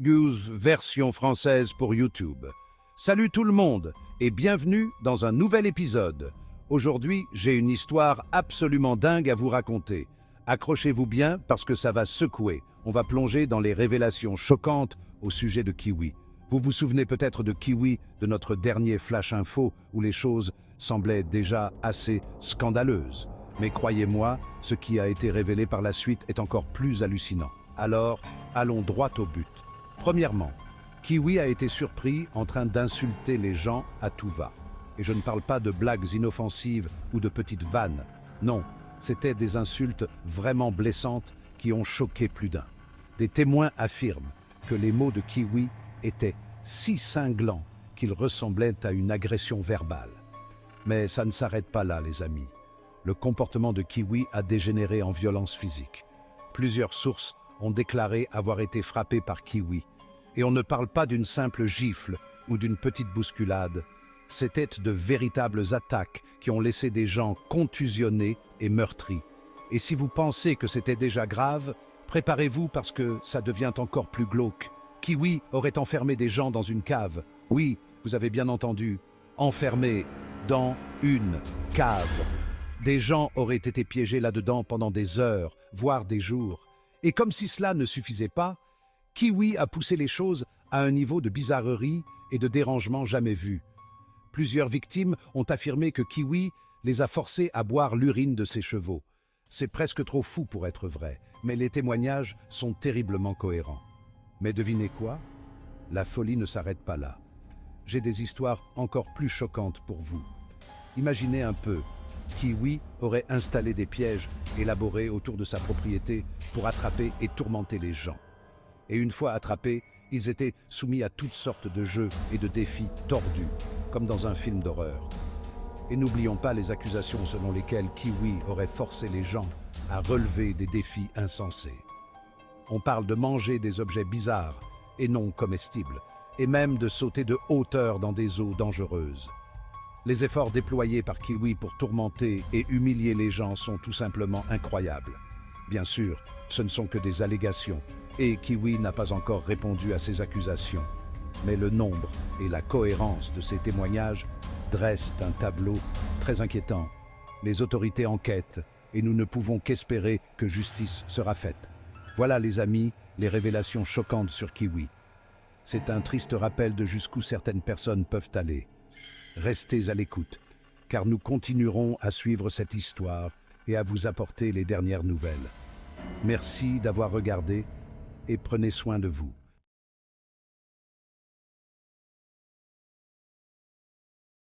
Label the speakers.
Speaker 1: Goose version française pour YouTube. Salut tout le monde et bienvenue dans un nouvel épisode. Aujourd'hui, j'ai une histoire absolument dingue à vous raconter. Accrochez-vous bien parce que ça va secouer. On va plonger dans les révélations choquantes au sujet de Kiwi. Vous vous souvenez peut-être de Kiwi, de notre dernier Flash Info, où les choses semblaient déjà assez scandaleuses. Mais croyez-moi, ce qui a été révélé par la suite est encore plus hallucinant. Alors, allons droit au but. Premièrement, Kiwi a été surpris en train d'insulter les gens à tout va. Et je ne parle pas de blagues inoffensives ou de petites vannes. Non, c'étaient des insultes vraiment blessantes qui ont choqué plus d'un. Des témoins affirment que les mots de Kiwi étaient si cinglants qu'ils ressemblaient à une agression verbale. Mais ça ne s'arrête pas là, les amis. Le comportement de Kiwi a dégénéré en violence physique. Plusieurs sources ont déclaré avoir été frappé par Kiwi. Et on ne parle pas d'une simple gifle ou d'une petite bousculade. C'étaient de véritables attaques qui ont laissé des gens contusionnés et meurtris. Et si vous pensez que c'était déjà grave, préparez-vous parce que ça devient encore plus glauque. Kiwi aurait enfermé des gens dans une cave. Oui, vous avez bien entendu, enfermés dans une cave. Des gens auraient été piégés là-dedans pendant des heures, voire des jours. Et comme si cela ne suffisait pas, Kiwi a poussé les choses à un niveau de bizarrerie et de dérangement jamais vu. Plusieurs victimes ont affirmé que Kiwi les a forcés à boire l'urine de ses chevaux. C'est presque trop fou pour être vrai, mais les témoignages sont terriblement cohérents. Mais devinez quoi? La folie ne s'arrête pas là. J'ai des histoires encore plus choquantes pour vous. Imaginez un peu. Kiwi aurait installé des pièges élaborés autour de sa propriété pour attraper et tourmenter les gens. Et une fois attrapés, ils étaient soumis à toutes sortes de jeux et de défis tordus, comme dans un film d'horreur. Et n'oublions pas les accusations selon lesquelles Kiwi aurait forcé les gens à relever des défis insensés. On parle de manger des objets bizarres et non comestibles, et même de sauter de hauteur dans des eaux dangereuses. Les efforts déployés par Kiwi pour tourmenter et humilier les gens sont tout simplement incroyables. Bien sûr, ce ne sont que des allégations, et Kiwi n'a pas encore répondu à ces accusations. Mais le nombre et la cohérence de ces témoignages dressent un tableau très inquiétant. Les autorités enquêtent, et nous ne pouvons qu'espérer que justice sera faite. Voilà les amis, les révélations choquantes sur Kiwi. C'est un triste rappel de jusqu'où certaines personnes peuvent aller. Restez à l'écoute, car nous continuerons à suivre cette histoire et à vous apporter les dernières nouvelles. Merci d'avoir regardé et prenez soin de vous.